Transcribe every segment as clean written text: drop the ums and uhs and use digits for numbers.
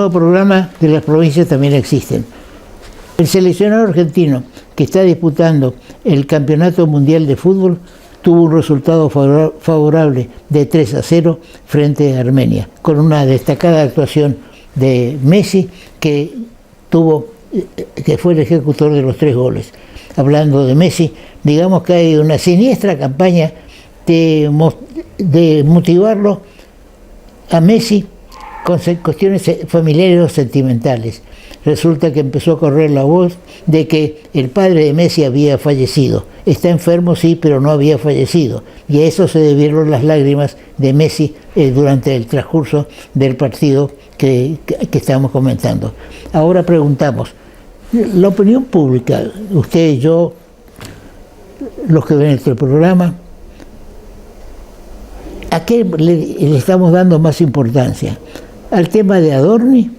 nuevo programa de las provincias también existen. El seleccionado argentino que está disputando el Campeonato Mundial de Fútbol tuvo un resultado favorable de 3-0 frente a Armenia, con una destacada actuación de Messi, que fue el ejecutor de los 3 goles. Hablando de Messi, digamos que hay una siniestra campaña de motivarlo a Messi con cuestiones familiares o sentimentales. Resulta que empezó a correr la voz de que el padre de Messi había fallecido. Está enfermo, sí, pero no había fallecido. Y a eso se debieron las lágrimas de Messi durante el transcurso del partido que estamos comentando. Ahora preguntamos, la opinión pública, usted y yo, los que ven este programa, ¿a qué le estamos dando más importancia? ¿Al tema de Adorni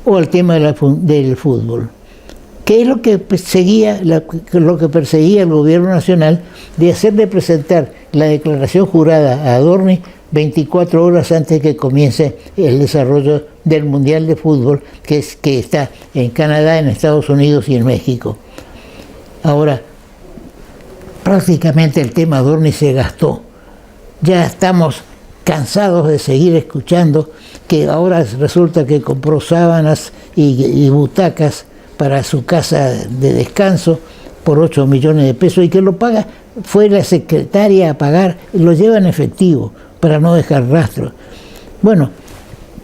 o al tema del fútbol? ¿Qué es lo que perseguía el gobierno nacional de hacerle presentar la declaración jurada a Adorni 24 horas antes que comience el desarrollo del Mundial de Fútbol, que está en Canadá, en Estados Unidos y en México? Ahora, prácticamente el tema Adorni se gastó. Ya estamos cansados de seguir escuchando que ahora resulta que compró sábanas y butacas para su casa de descanso por 8 millones de pesos y que lo paga, fue la secretaria a pagar, lo lleva en efectivo para no dejar rastro. Bueno,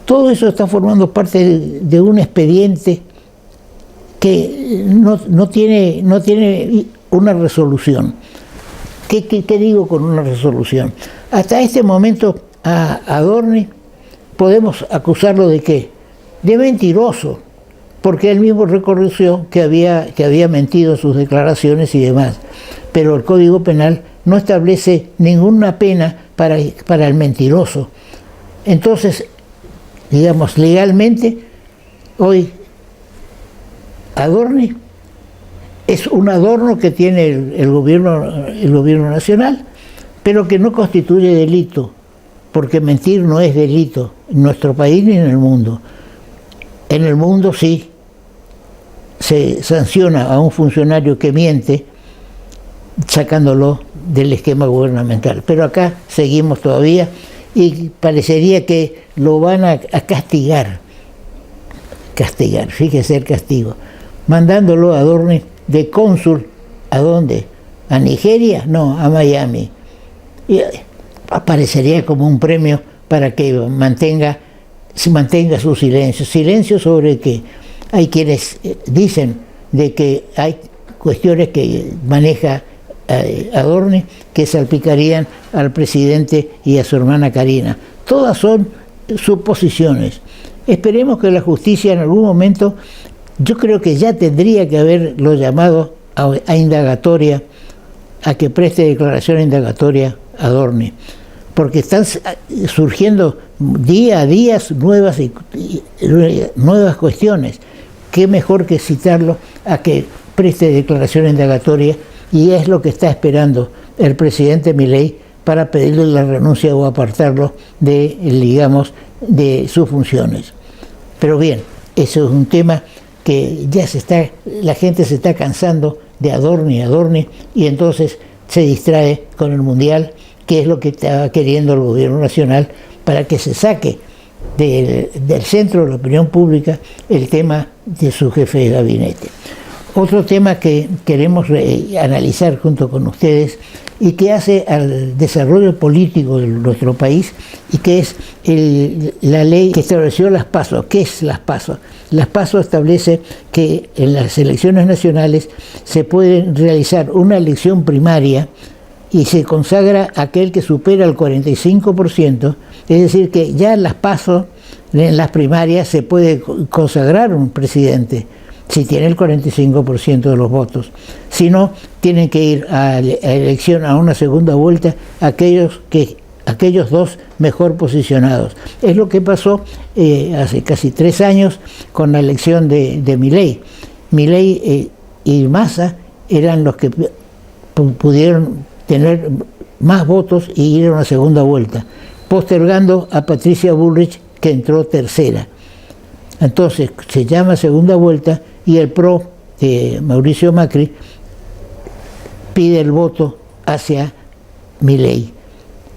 todo eso está formando parte de un expediente que no tiene una resolución. ¿Qué digo con una resolución? Hasta este momento a Adorni podemos acusarlo de ¿qué? De mentiroso, porque él mismo reconoció que había mentido en sus declaraciones y demás. Pero el Código Penal no establece ninguna pena para el mentiroso. Entonces, digamos, legalmente, hoy Adorni es un adorno que tiene el gobierno nacional, pero que no constituye delito, porque mentir no es delito en nuestro país ni en el mundo. En el mundo sí se sanciona a un funcionario que miente sacándolo del esquema gubernamental, pero acá seguimos todavía y parecería que lo van a castigar, fíjese el castigo, mandándolo a Adorni de cónsul, ¿a dónde? ¿A Nigeria? No, a Miami. Y aparecería como un premio para que mantenga su silencio. ¿Silencio sobre qué? Hay quienes dicen de que hay cuestiones que maneja Adorni que salpicarían al presidente y a su hermana Karina. Todas son suposiciones. Esperemos que la justicia en algún momento, yo creo que ya tendría que haberlo llamado a indagatoria, a que preste declaración indagatoria a Adorni, porque están surgiendo día a día nuevas cuestiones. Qué mejor que citarlo a que preste declaración indagatoria, y es lo que está esperando el presidente Milei para pedirle la renuncia o apartarlo de sus funciones. Pero bien, eso es un tema que ya la gente se está cansando de Adorni, y entonces se distrae con el Mundial, que es lo que estaba queriendo el gobierno nacional, para que se saque del centro de la opinión pública el tema de su jefe de gabinete. Otro tema que queremos analizar junto con ustedes y que hace al desarrollo político de nuestro país, y que es la ley que estableció las PASO. ¿Qué es las PASO? Las PASO establece que en las elecciones nacionales se puede realizar una elección primaria y se consagra aquel que supera el 45%, es decir, que ya en las PASO, en las primarias, se puede consagrar un presidente si tiene el 45% de los votos. Si no, tienen que ir a elección, a una segunda vuelta, aquellos dos mejor posicionados. Es lo que pasó hace casi 3 años con la elección de Milei. Milei y Massa eran los que pudieron tener más votos y ir a una segunda vuelta, postergando a Patricia Bullrich, que entró tercera. Entonces se llama segunda vuelta y el PRO de Mauricio Macri pide el voto hacia Milei.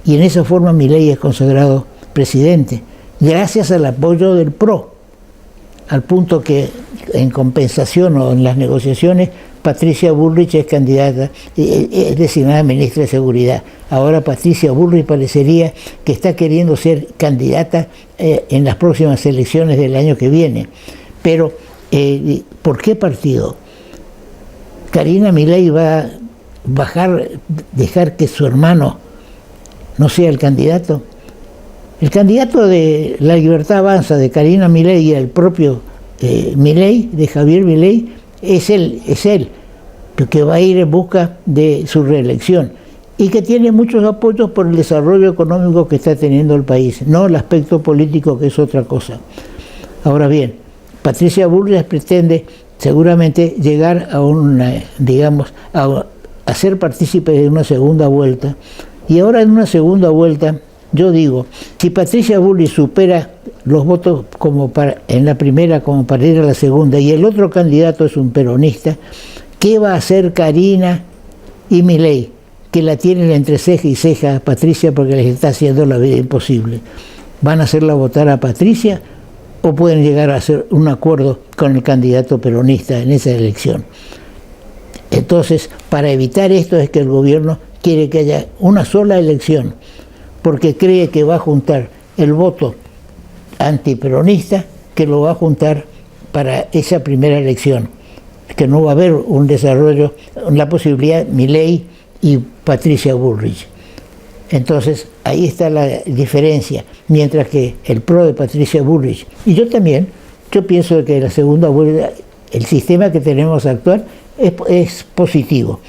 Y en esa forma Milei es consagrado presidente, gracias al apoyo del PRO, al punto que en compensación o en las negociaciones Patricia Bullrich es candidata, es designada ministra de Seguridad. Ahora Patricia Bullrich parecería que está queriendo ser candidata en las próximas elecciones del año que viene. Pero, ¿por qué partido? Karina Milei va a dejar que su hermano no sea el candidato. El candidato de La Libertad Avanza, de Karina Milei, y el propio Milei, de Javier Milei, es él, que va a ir en busca de su reelección y que tiene muchos apoyos por el desarrollo económico que está teniendo el país, no el aspecto político, que es otra cosa. Ahora bien, Patricia Bullrich pretende seguramente llegar a una, digamos, a ser partícipe de una segunda vuelta, y ahora en una segunda vuelta, yo digo, si Patricia Bullrich supera los votos en la primera como para ir a la segunda, y el otro candidato es un peronista, ¿qué va a hacer Karina y Milei, que la tienen entre ceja y ceja a Patricia porque les está haciendo la vida imposible? ¿Van a hacerla votar a Patricia o pueden llegar a hacer un acuerdo con el candidato peronista en esa elección? Entonces, para evitar esto es que el gobierno quiere que haya una sola elección, porque cree que va a juntar el voto antiperonista, que lo va a juntar para esa primera elección, que no va a haber un desarrollo, la posibilidad Milei y Patricia Bullrich. Entonces, ahí está la diferencia, mientras que el PRO de Patricia Bullrich, y yo pienso que la segunda vuelta, el sistema que tenemos actual es positivo,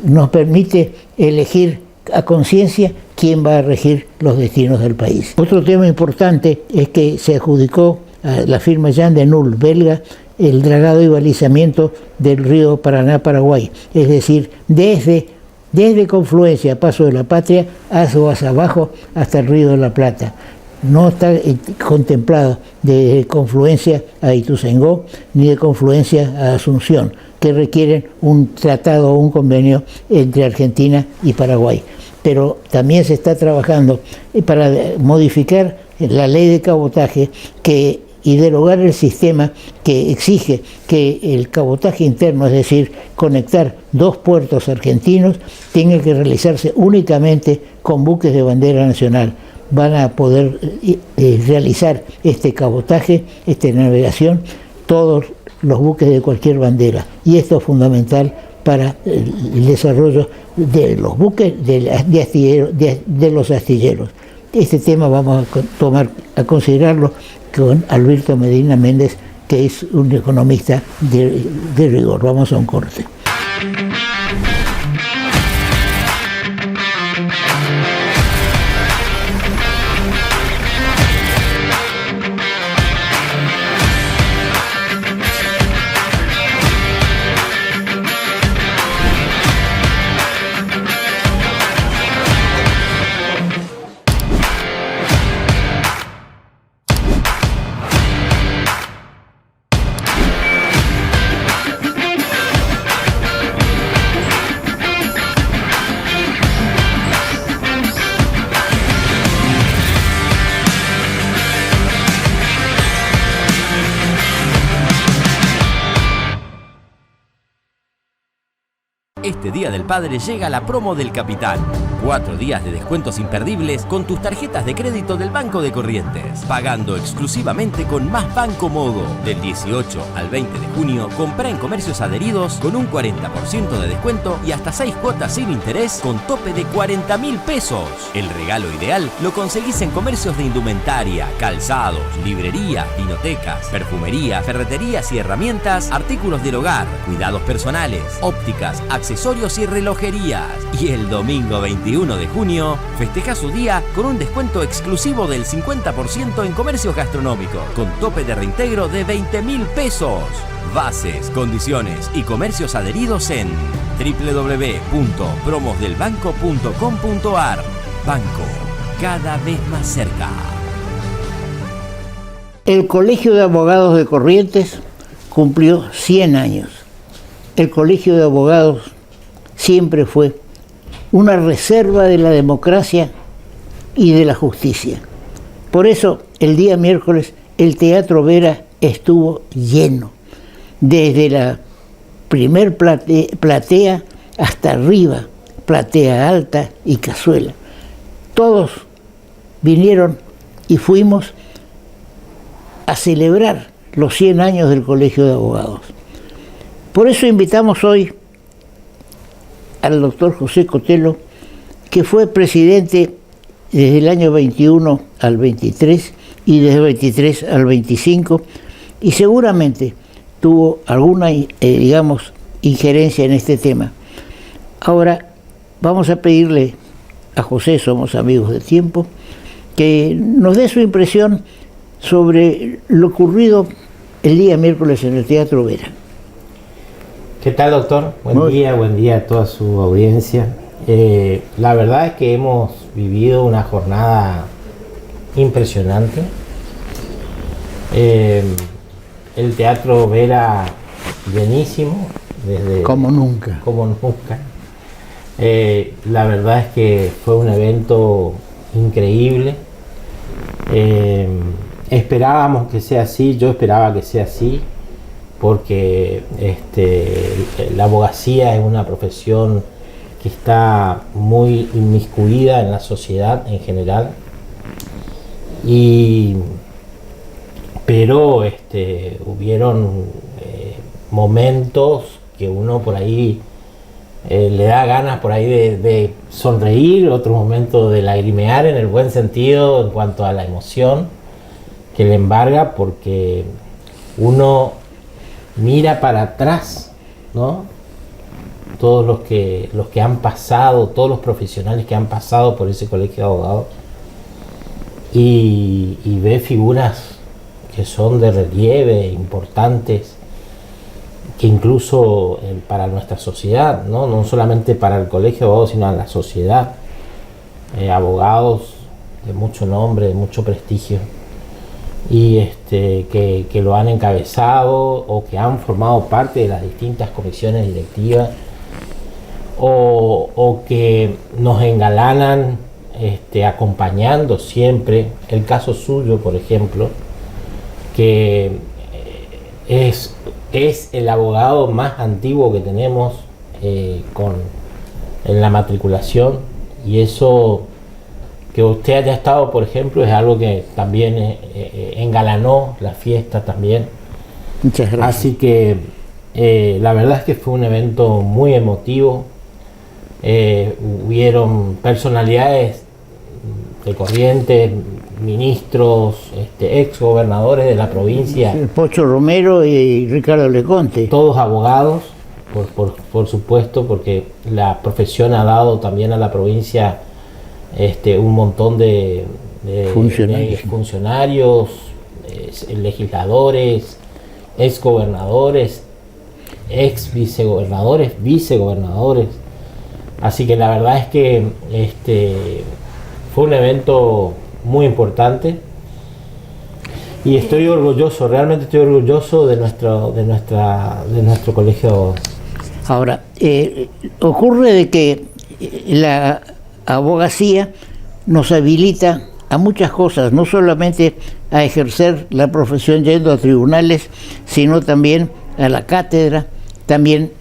nos permite elegir a conciencia quién va a regir los destinos del país. Otro tema importante es que se adjudicó a la firma Jean de Null, belga, el dragado y balizamiento del río Paraná-Paraguay, es decir, desde Confluencia, Paso de la Patria, hacia abajo hasta el Río de la Plata. No está contemplado de Confluencia a Ituzaingó ni de Confluencia a Asunción, que requieren un tratado o un convenio entre Argentina y Paraguay. Pero también se está trabajando para modificar la ley de cabotaje y derogar el sistema que exige que el cabotaje interno, es decir, conectar dos puertos argentinos, tenga que realizarse únicamente con buques de bandera nacional. Van a poder realizar este cabotaje, esta navegación, todos los buques de cualquier bandera. Y esto es fundamental para el desarrollo de los buques, de los astilleros. Este tema vamos a considerarlo con Alberto Medina Méndez, que es un economista de rigor. Vamos a un corte. Este Día del Padre llega la promo del Capitán. 4 días de descuentos imperdibles con tus tarjetas de crédito del Banco de Corrientes. Pagando exclusivamente con Más Banco Modo. Del 18 al 20 de junio, compra en comercios adheridos con un 40% de descuento y hasta 6 cuotas sin interés con tope de 40.000 pesos. El regalo ideal lo conseguís en comercios de indumentaria, calzados, librerías, vinotecas, perfumería, ferreterías y herramientas, artículos del hogar, cuidados personales, ópticas, accesorios y relojerías. Y el domingo 21 de junio festeja su día con un descuento exclusivo del 50% en comercios gastronómicos, con tope de reintegro de 20.000 pesos. Bases, condiciones y comercios adheridos en www.promosdelbanco.com.ar. Banco, cada vez más cerca. El Colegio de Abogados de Corrientes cumplió 100 años. El Colegio de Abogados siempre fue una reserva de la democracia y de la justicia. Por eso, el día miércoles, el Teatro Vera estuvo lleno, desde la primer platea hasta arriba, platea alta y cazuela. Todos vinieron y fuimos a celebrar los 100 años del Colegio de Abogados. Por eso invitamos hoy al doctor José Cotelo, que fue presidente desde el año 21 al 23 y desde el 23 al 25, y seguramente tuvo alguna, digamos, injerencia en este tema. Ahora vamos a pedirle a José, somos amigos de tiempo, que nos dé su impresión sobre lo ocurrido el día miércoles en el Teatro Vera. ¿Qué tal, doctor? Buen día a toda su audiencia. La verdad es que hemos vivido una jornada impresionante. El Teatro Vera llenísimo, como nunca. La verdad es que fue un evento increíble. Esperábamos que sea así, yo esperaba que sea así, porque la abogacía es una profesión que está muy inmiscuida en la sociedad en general, pero hubieron momentos que uno por ahí le da ganas por ahí de sonreír, otros momentos de lagrimear en el buen sentido en cuanto a la emoción que le embarga, porque uno mira para atrás, ¿no? Todos los que han pasado, todos los profesionales que han pasado por ese colegio de abogados, y ve figuras que son de relieve, importantes, que incluso para nuestra sociedad, no solamente para el colegio de abogados, sino a la sociedad, abogados de mucho nombre, de mucho prestigio, y que lo han encabezado o que han formado parte de las distintas comisiones directivas, o que nos engalanan acompañando siempre. El caso suyo, por ejemplo, que es el abogado más antiguo que tenemos en la matriculación, y eso, que usted haya estado, por ejemplo, es algo que también engalanó la fiesta también. Muchas gracias. Así que la verdad es que fue un evento muy emotivo. Hubieron personalidades de Corrientes, ministros, ex gobernadores de la provincia, Pocho Romero y Ricardo Leconte. todos abogados, por supuesto, porque la profesión ha dado también a la provincia un montón de funcionarios, legisladores, ex gobernadores, ex vicegobernadores. Así que la verdad es que fue un evento muy importante, y estoy orgulloso, realmente estoy orgulloso de nuestro colegio. Ahora, ocurre de que la abogacía nos habilita a muchas cosas, no solamente a ejercer la profesión yendo a tribunales, sino también a la cátedra, también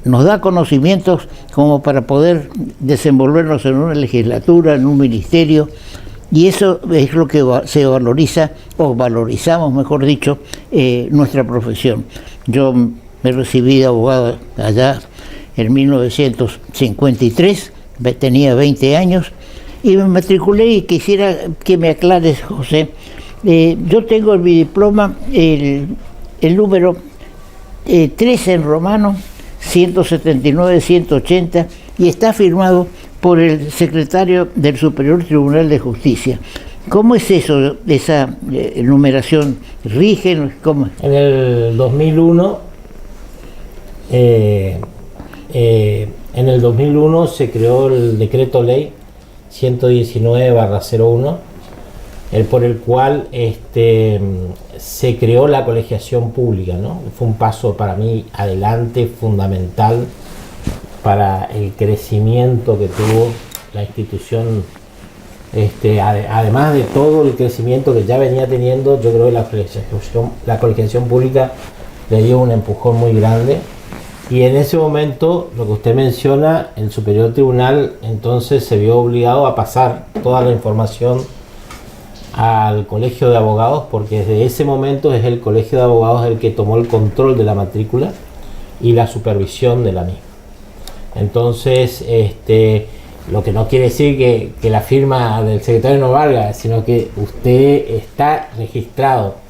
nos da conocimientos como para poder desenvolvernos en una legislatura, en un ministerio, y eso es lo que se valoriza, o valorizamos, mejor dicho, nuestra profesión. Yo me recibí de abogado allá en 1953, tenía 20 años, y me matriculé, y quisiera que me aclares, José. Yo tengo en mi diploma el número 13 en romano, 179-180, y está firmado por el secretario del Superior Tribunal de Justicia. ¿Cómo es eso, esa numeración? ¿Rigen? ¿Cómo? En el 2001, se creó el decreto ley 119/01, por el cual se creó la colegiación pública, ¿no? Fue un paso para mí adelante, fundamental para el crecimiento que tuvo la institución. Además de todo el crecimiento que ya venía teniendo, yo creo que la colegiación pública le dio un empujón muy grande. Y en ese momento, lo que usted menciona, el Superior Tribunal entonces se vio obligado a pasar toda la información al Colegio de Abogados, porque desde ese momento es el Colegio de Abogados el que tomó el control de la matrícula y la supervisión de la misma. Entonces, lo que no quiere decir que la firma del secretario no valga, sino que usted está registrado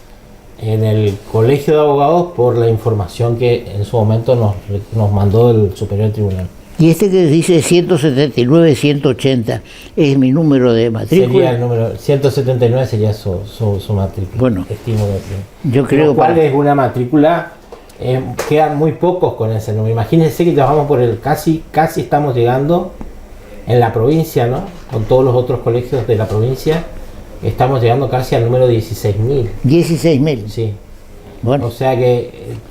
en el Colegio de Abogados por la información que en su momento nos mandó el Superior Tribunal. Y este que dice 179-180 es mi número de matrícula. Sería el número 179, sería su matrícula. Bueno, estimo que yo creo que es una matrícula, quedan muy pocos con ese número. Imagínense que ya vamos por el casi estamos llegando en la provincia, ¿no? Con todos los otros colegios de la provincia. Estamos llegando casi al número 16.000. 16.000. Sí. Bueno, o sea que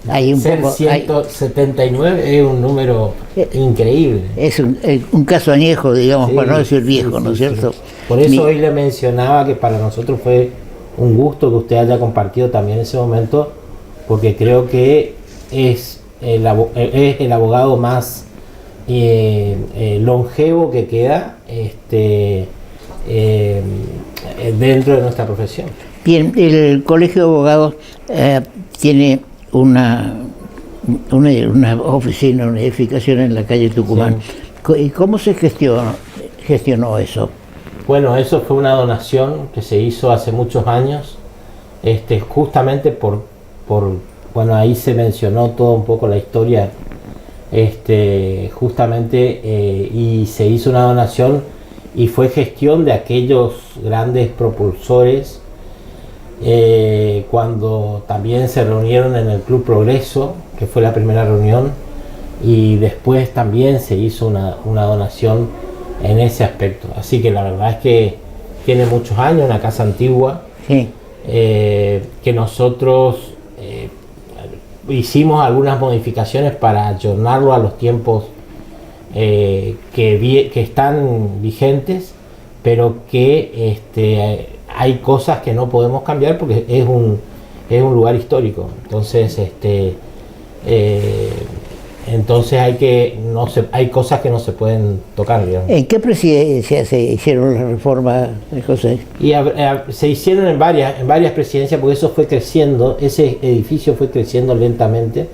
hay un ser poco, 179 es un número increíble. Es un caso añejo, digamos, para no decir viejo, ¿no es cierto? Sí. Por eso hoy le mencionaba que para nosotros fue un gusto que usted haya compartido también ese momento, porque creo que es el abogado más longevo que queda dentro de nuestra profesión. Bien, el Colegio de Abogados tiene una oficina, una edificación en la calle Tucumán. Sí. ¿Y cómo se gestionó eso? Bueno, eso fue una donación que se hizo hace muchos años, justamente por bueno, ahí se mencionó todo un poco la historia, justamente, y se hizo una donación y fue gestión de aquellos grandes propulsores, cuando también se reunieron en el Club Progreso, que fue la primera reunión, y después también se hizo una donación en ese aspecto. Así que la verdad es que tiene muchos años, una casa antigua, sí. Que nosotros hicimos algunas modificaciones para ayornarlo a los tiempos que están vigentes, pero que hay cosas que no podemos cambiar porque es un lugar histórico. Entonces, hay cosas que no se pueden tocar, digamos. ¿En qué presidencia se hicieron las reformas de José? Y se hicieron en varias presidencias, porque eso fue creciendo, ese edificio fue creciendo lentamente.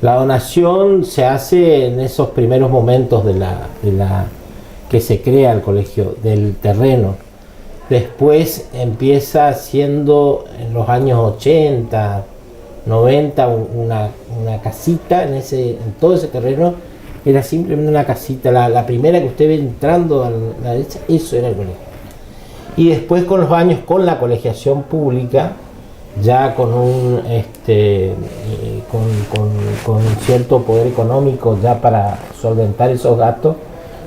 La donación se hace en esos primeros momentos de la que se crea el colegio, del terreno. Después empieza siendo en los años 80, 90 una casita en todo ese terreno. Era simplemente una casita, la primera que usted ve entrando a la derecha, eso era el colegio. Y después con los años, con la colegiación pública, ya con con cierto poder económico ya para solventar esos gastos,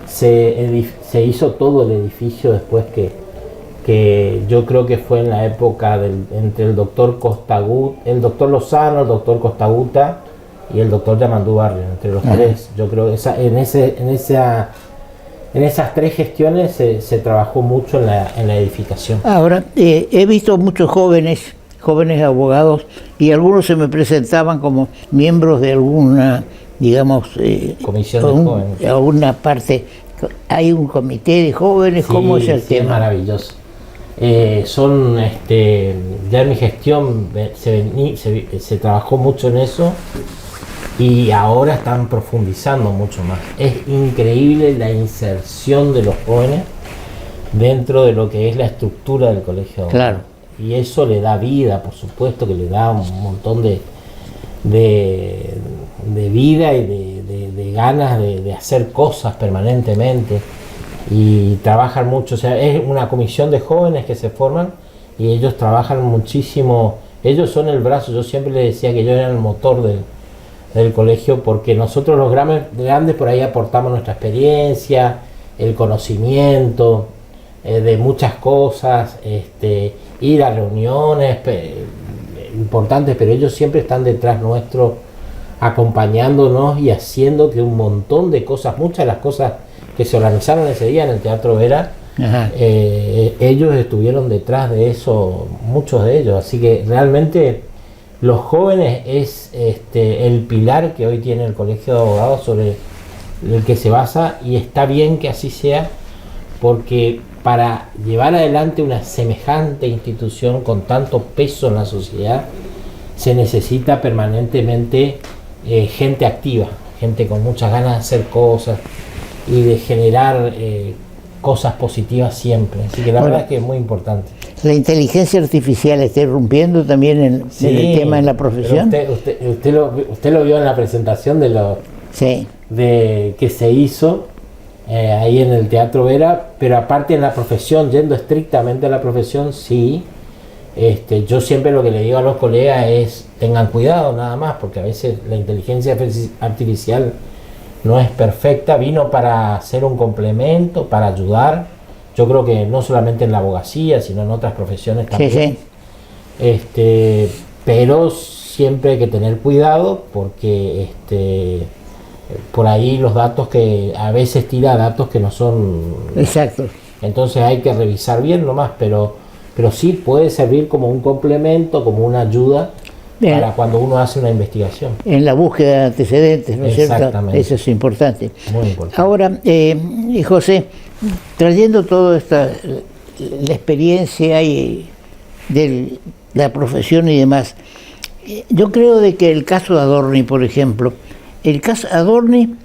se hizo todo el edificio después que yo creo que fue en la época entre el doctor Lozano, el doctor Costaguta y el doctor Yamandú Barrio, entre los tres. Yo creo que en esas tres gestiones se trabajó mucho en la edificación. Ahora, he visto muchos jóvenes abogados, y algunos se me presentaban como miembros de alguna, digamos, comisión de jóvenes. Alguna parte. Hay un comité de jóvenes, sí, ¿cómo es el tema? Es maravilloso. Ya en mi gestión se trabajó mucho en eso, y ahora están profundizando mucho más. Es increíble la inserción de los jóvenes dentro de lo que es la estructura del colegio. Claro. Y eso le da vida, por supuesto que le da un montón de vida y de ganas de hacer cosas permanentemente, y trabajan mucho. O sea, es una comisión de jóvenes que se forman y ellos trabajan muchísimo. Ellos son el brazo. Yo siempre les decía que ellos eran el motor del colegio, porque nosotros los grandes por ahí aportamos nuestra experiencia, el conocimiento, de muchas cosas, ir a reuniones importantes, pero ellos siempre están detrás nuestro, acompañándonos y haciendo que un montón de cosas, muchas de las cosas que se organizaron ese día en el Teatro Vera, ellos estuvieron detrás de eso, muchos de ellos, así que realmente los jóvenes es el pilar que hoy tiene el Colegio de Abogados sobre el que se basa, y está bien que así sea, porque para llevar adelante una semejante institución con tanto peso en la sociedad se necesita permanentemente gente activa, gente con muchas ganas de hacer cosas y de generar cosas positivas siempre, así que la verdad es que es muy importante. La inteligencia artificial está irrumpiendo también en el tema de la profesión. Usted lo vio en la presentación de que se hizo ahí en el Teatro Vera, pero aparte en la profesión, yendo estrictamente a la profesión, sí. Yo siempre lo que le digo a los colegas es tengan cuidado nada más, porque a veces la inteligencia artificial no es perfecta, vino para ser un complemento, para ayudar. Yo creo que no solamente en la abogacía, sino en otras profesiones también. Pero siempre hay que tener cuidado, porque por ahí los datos que a veces tira datos que no son exactos. Entonces hay que revisar bien nomás, pero sí puede servir como un complemento, como una ayuda para cuando uno hace una investigación. En la búsqueda de antecedentes, ¿no es cierto? Exactamente. Eso es importante. Muy importante. Ahora, José, trayendo toda la experiencia y de la profesión y demás, yo creo de que el caso de Adorni, por ejemplo, el caso Adorni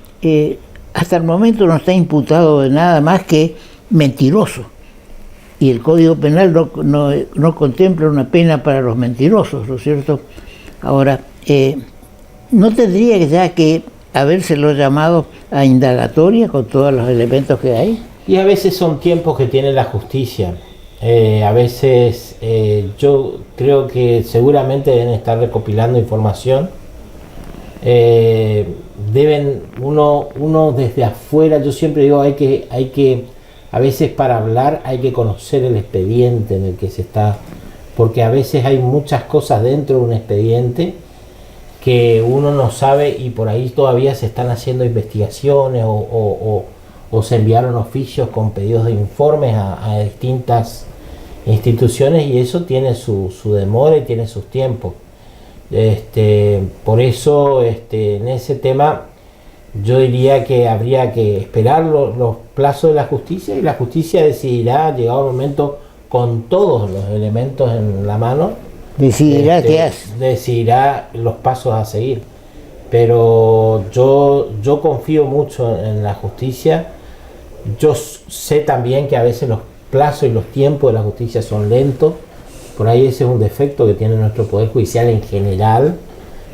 hasta el momento no está imputado de nada más que mentiroso. Y el Código Penal no contempla una pena para los mentirosos, ¿no es cierto? Ahora, ¿no tendría ya que habérselo llamado a indagatoria con todos los elementos que hay? Y a veces son tiempos que tiene la justicia. A veces yo creo que seguramente deben estar recopilando información. Uno desde afuera, yo siempre digo, hay que a veces para hablar hay que conocer el expediente en el que se está, porque a veces hay muchas cosas dentro de un expediente que uno no sabe, y por ahí todavía se están haciendo investigaciones o se enviaron oficios con pedidos de informes a distintas instituciones, y eso tiene su demora y tiene sus tiempos. Por eso en ese tema yo diría que habría que esperar los plazos de la justicia, y la justicia decidirá, llegado el momento, con todos los elementos en la mano, decidirá qué hace. Decidirá los pasos a seguir. Pero yo confío mucho en la justicia. Yo sé también que a veces los plazos y los tiempos de la justicia son lentos. Por ahí ese es un defecto que tiene nuestro Poder Judicial en general,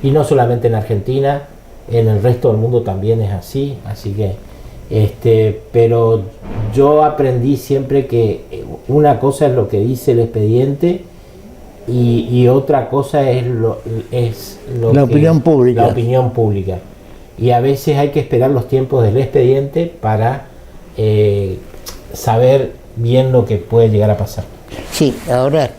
y no solamente en Argentina, en el resto del mundo también es así que pero yo aprendí siempre que una cosa es lo que dice el expediente y otra cosa es la opinión pública, y a veces hay que esperar los tiempos del expediente para saber bien lo que puede llegar a pasar. Sí, ahora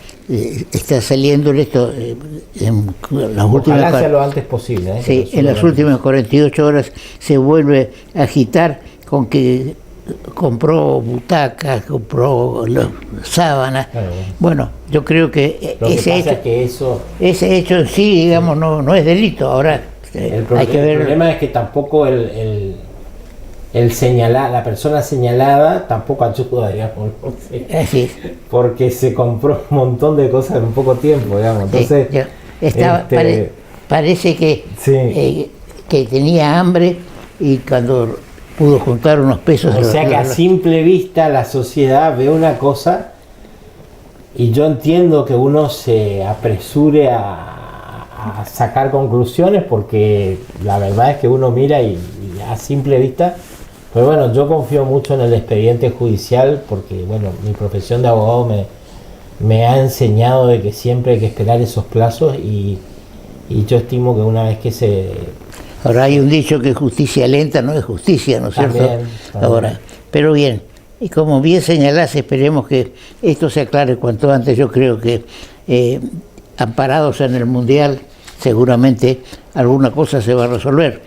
está saliendo esto en las últimas, ojalá sea lo antes posible. Sí, en las últimas 48 horas se vuelve a agitar con que compró butacas, compró sábanas. Bueno, yo creo que ese hecho en sí, digamos, no es delito. Ahora el problema es que tampoco la persona señalada tampoco ayuda, digamos, así, porque se compró un montón de cosas en poco tiempo, digamos. Entonces parece que que tenía hambre, y cuando pudo juntar unos pesos, o sea que a simple vista la sociedad ve una cosa, y yo entiendo que uno se apresure a sacar conclusiones, porque la verdad es que uno mira y a simple vista. Pero bueno, yo confío mucho en el expediente judicial, porque bueno, mi profesión de abogado me ha enseñado de que siempre hay que esperar esos plazos, y yo estimo que una vez que se... Ahora hay un dicho que justicia lenta no es justicia, ¿no es cierto? También. Ahora, pero bien, y como bien señalás, esperemos que esto se aclare cuanto antes. Yo creo que amparados en el Mundial, seguramente alguna cosa se va a resolver.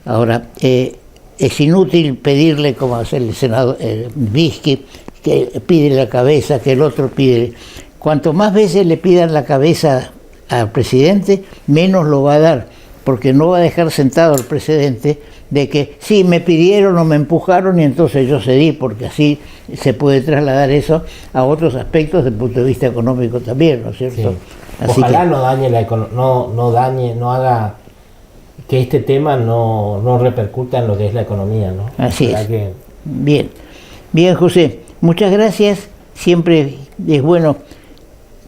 Ahora, es inútil pedirle, como hace el senador Vizqui, que pide la cabeza, que el otro pide. Cuanto más veces le pidan la cabeza al presidente, menos lo va a dar, porque no va a dejar sentado al presidente de que sí, me pidieron o me empujaron y entonces yo cedí, porque así se puede trasladar eso a otros aspectos desde el punto de vista económico también, ¿no es cierto? Sí. Así Ojalá que, no dañe no dañe, no haga que este tema no repercuta en lo que es la economía, ¿no? Así Ojalá es. que... Bien, José, muchas gracias. Siempre es bueno,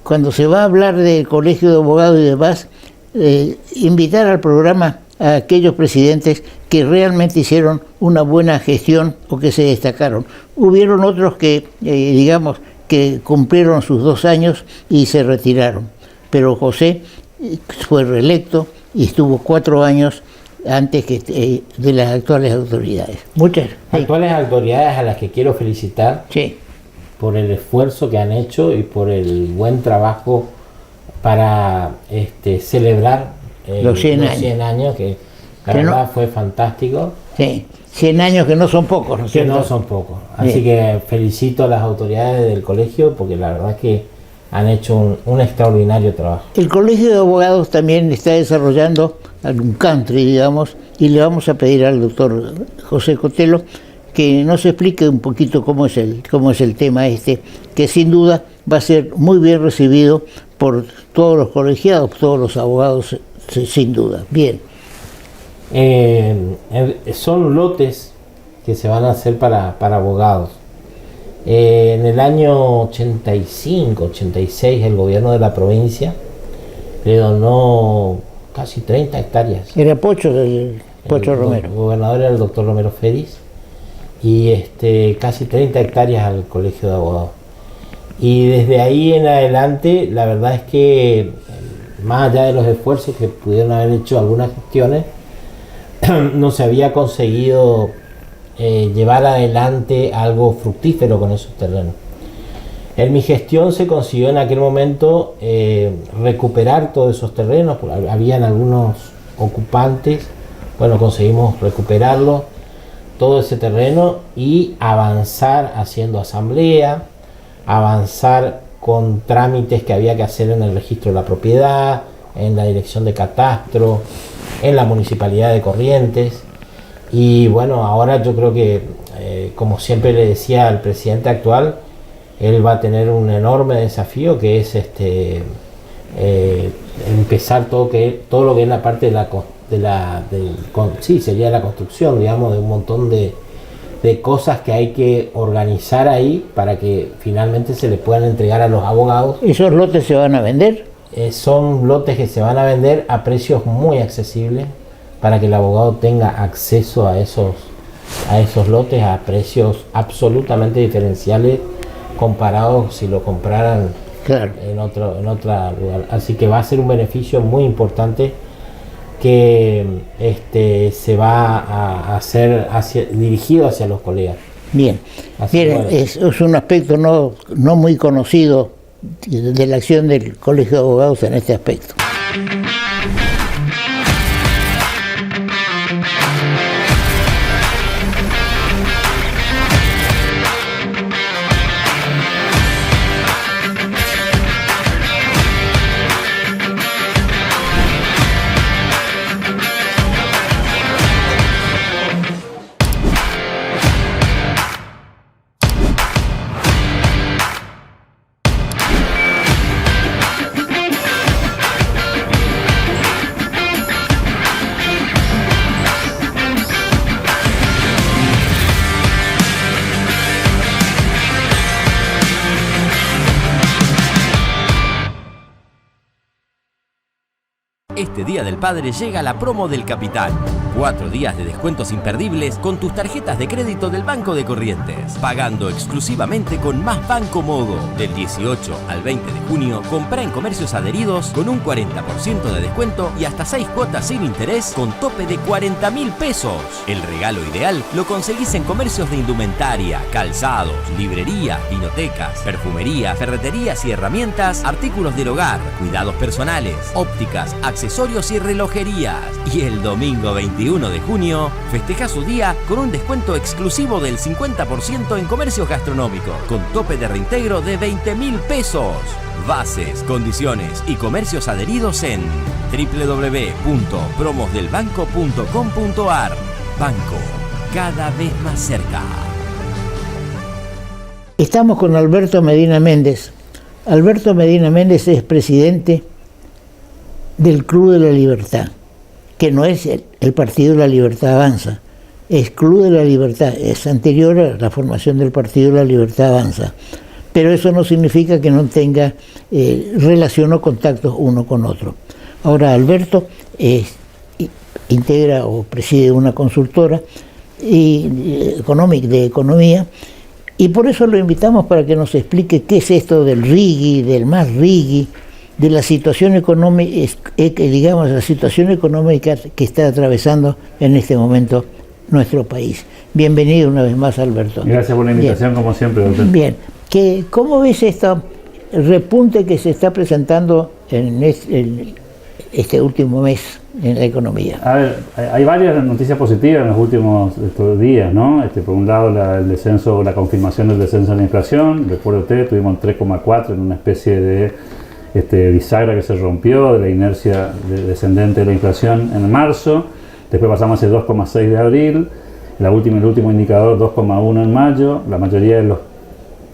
cuando se va a hablar del Colegio de Abogados y demás, invitar al programa a aquellos presidentes que realmente hicieron una buena gestión o que se destacaron. Hubieron otros que, digamos, que cumplieron sus 2 años y se retiraron. Pero José fue reelecto y estuvo 4 años antes que de las actuales autoridades. Muchas Actuales autoridades a las que quiero felicitar sí. por el esfuerzo que han hecho y por el buen trabajo para celebrar los 100 años, que la que verdad no, fue fantástico. Sí, 100 años que no son pocos, ¿no es Que cierto? no son pocos. Así Sí. que felicito a las autoridades del colegio porque la verdad es que han hecho un extraordinario trabajo. El Colegio de Abogados también está desarrollando algún country, digamos, y le vamos a pedir al doctor José Cotelo que nos explique un poquito cómo es el tema que sin duda va a ser muy bien recibido por todos los colegiados, todos los abogados, sin duda. Bien. Son lotes que se van a hacer para abogados. En el año 85, 86, el gobierno de la provincia le donó casi 30 hectáreas. Era Pocho Romero. El gobernador era el doctor Romero Fedis, y casi 30 hectáreas al Colegio de Abogados. Y desde ahí en adelante, la verdad es que, más allá de los esfuerzos que pudieron haber hecho algunas gestiones, no se había conseguido llevar adelante algo fructífero con esos terrenos. En mi gestión se consiguió en aquel momento recuperar todos esos terrenos, porque habían algunos ocupantes, bueno, conseguimos recuperarlo, todo ese terreno, y avanzar haciendo asamblea, avanzar con trámites que había que hacer en el registro de la propiedad, en la dirección de catastro, en la municipalidad de Corrientes. Y bueno, ahora yo creo que, como siempre le decía al presidente actual, él va a tener un enorme desafío, que es empezar todo lo que es la parte sería la construcción, digamos, de un montón de cosas que hay que organizar ahí para que finalmente se le puedan entregar a los abogados. ¿Esos lotes se van a vender? Son lotes que se van a vender a precios muy accesibles para que el abogado tenga acceso a esos lotes a precios absolutamente diferenciales comparados si lo compraran Claro. en otro lugar. Así que va a ser un beneficio muy importante que se va a hacer dirigido hacia los colegas. Bien. Así Miren, bueno. es un aspecto no muy conocido de la acción del Colegio de Abogados en este aspecto. Este Día del Padre llega la promo del Capital. 4 días de descuentos imperdibles con tus tarjetas de crédito del Banco de Corrientes. Pagando exclusivamente con Más Banco Modo. Del 18 al 20 de junio, comprá en comercios adheridos con un 40% de descuento y hasta 6 cuotas sin interés con tope de 40.000 pesos. El regalo ideal lo conseguís en comercios de indumentaria, calzados, librerías, vinotecas, perfumería, ferreterías y herramientas, artículos del hogar, cuidados personales, ópticas, accesorios y relojerías. Y el domingo 21 de junio, festeja su día con un descuento exclusivo del 50% en comercios gastronómicos, con tope de reintegro de 20.000 pesos. Bases, condiciones y comercios adheridos en www.promosdelbanco.com.ar. Banco, cada vez más cerca. Estamos con Alberto Medina Méndez. Alberto Medina Méndez es presidente del Club de la Libertad, que no es el Partido de la Libertad Avanza, es Club de la Libertad, es anterior a la formación del Partido de la Libertad Avanza. Pero eso no significa que no tenga relación o contactos uno con otro. Ahora, Alberto integra o preside una consultora de economía, y por eso lo invitamos para que nos explique qué es esto del RIGI, del más RIGI, de la situación económica, digamos, la situación económica que está atravesando en este momento nuestro país. Bienvenido una vez más, Alberto. Gracias por la invitación, como siempre, doctor. Bien, ¿cómo ves este repunte que se está presentando en este último mes en la economía? A ver, hay varias noticias positivas en los últimos estos días, ¿no? Por un lado, el descenso, la confirmación del descenso de la inflación. Recuerdo usted, tuvimos 3,4 en una especie de bisagra que se rompió de la inercia descendente de la inflación en marzo. Después pasamos a ese 2,6 de abril. El último indicador, 2,1 en mayo. La mayoría de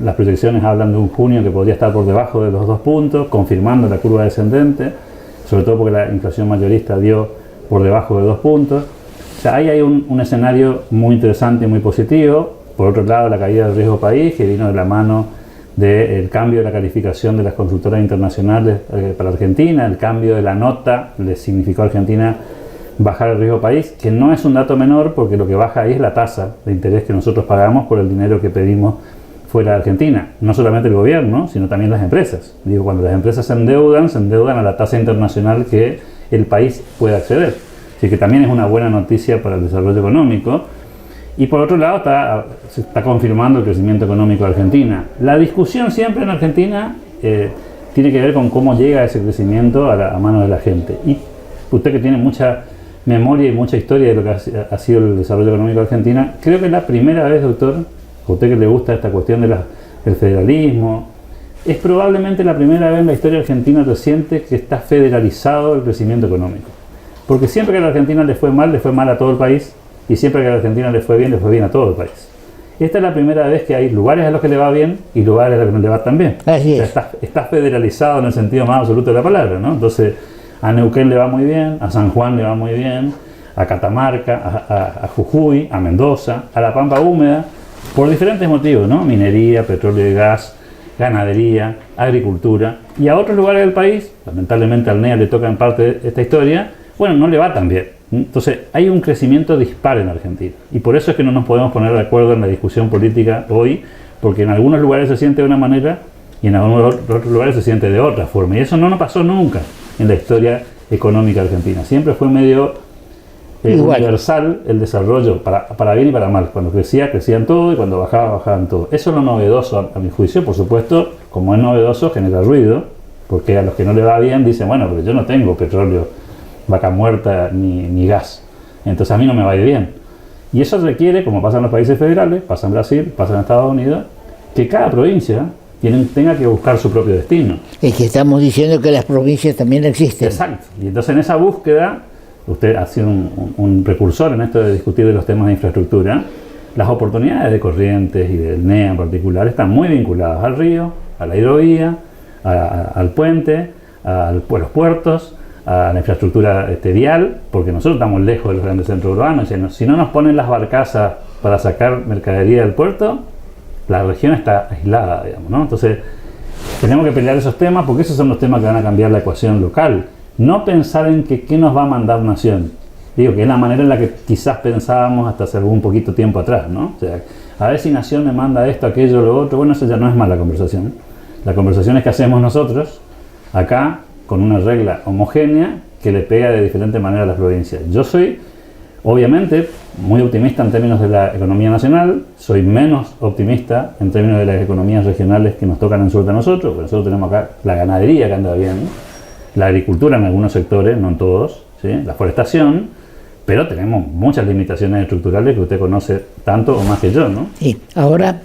las proyecciones hablan de un junio que podría estar por debajo de los 2 puntos, confirmando la curva descendente, sobre todo porque la inflación mayorista dio por debajo de 2 puntos. O sea, ahí hay un escenario muy interesante y muy positivo. Por otro lado, la caída del riesgo país, que vino de la mano del cambio de la calificación de las consultoras internacionales para Argentina, el cambio de la nota le significó a Argentina bajar el riesgo país, que no es un dato menor porque lo que baja ahí es la tasa de interés que nosotros pagamos por el dinero que pedimos fuera de Argentina. No solamente el gobierno, sino también las empresas. Digo, cuando las empresas se endeudan a la tasa internacional que el país puede acceder. Así que también es una buena noticia para el desarrollo económico. Y por otro lado se está confirmando el crecimiento económico de Argentina. La discusión siempre en Argentina tiene que ver con cómo llega ese crecimiento a manos de la gente. Y usted, que tiene mucha memoria y mucha historia de lo que ha sido el desarrollo económico de Argentina, creo que es la primera vez, doctor, a usted que le gusta esta cuestión del federalismo, es probablemente la primera vez en la historia argentina reciente que está federalizado el crecimiento económico. Porque siempre que a la Argentina le fue mal a todo el país, y siempre que a la Argentina le fue bien a todo el país. Esta es la primera vez que hay lugares a los que le va bien y lugares a los que no le va tan bien. Así es. O sea, está federalizado en el sentido más absoluto de la palabra, ¿no? Entonces, a Neuquén le va muy bien, a San Juan le va muy bien, a Catamarca, a Jujuy, a Mendoza, a la Pampa Húmeda, por diferentes motivos, ¿no? Minería, petróleo y gas, ganadería, agricultura. Y a otros lugares del país, lamentablemente al NEA le toca en parte esta historia, bueno, no le va tan bien. Entonces, hay un crecimiento dispar en Argentina. Y por eso es que no nos podemos poner de acuerdo en la discusión política hoy, porque en algunos lugares se siente de una manera y en algunos otros lugares se siente de otra forma. Y eso no nos pasó nunca en la historia económica argentina. Siempre fue medio universal el desarrollo, para bien y para mal. Cuando crecían todo, y cuando bajaban todo. Eso es lo novedoso, a mi juicio. Por supuesto, como es novedoso, genera ruido, porque a los que no le va bien dicen, bueno, pero yo no tengo petróleo, vaca muerta ni gas, entonces a mí no me va a ir bien. Y eso requiere, como pasa en los países federales, pasa en Brasil, pasa en Estados Unidos, que cada provincia tenga que buscar su propio destino. Es que estamos diciendo que las provincias también existen. Exacto. Y entonces en esa búsqueda, usted ha sido un precursor en esto de discutir de los temas de infraestructura. Las oportunidades de Corrientes y del NEA en particular están muy vinculadas al río, a la hidrovía, al puente, a los puertos, a la infraestructura vial, porque nosotros estamos lejos de los grandes centros urbanos. Si no nos ponen las barcazas para sacar mercadería del puerto, la región está aislada, digamos, ¿no? Entonces, tenemos que pelear esos temas, porque esos son los temas que van a cambiar la ecuación local. No pensar en qué nos va a mandar nación, Digo que es la manera en la que quizás pensábamos hasta hace algún poquito tiempo atrás, ¿no? O sea, a ver si Nación me manda esto, aquello, lo otro. Bueno, eso ya no es mala conversación. La conversación es que hacemos nosotros acá con una regla homogénea que le pega de diferente manera a las provincias. Yo soy, obviamente, muy optimista en términos de la economía nacional, soy menos optimista en términos de las economías regionales que nos tocan en suerte a nosotros, porque nosotros tenemos acá la ganadería que anda bien, la agricultura en algunos sectores, no en todos, ¿sí? La forestación, pero tenemos muchas limitaciones estructurales que usted conoce tanto o más que yo, ¿no? Sí, ahora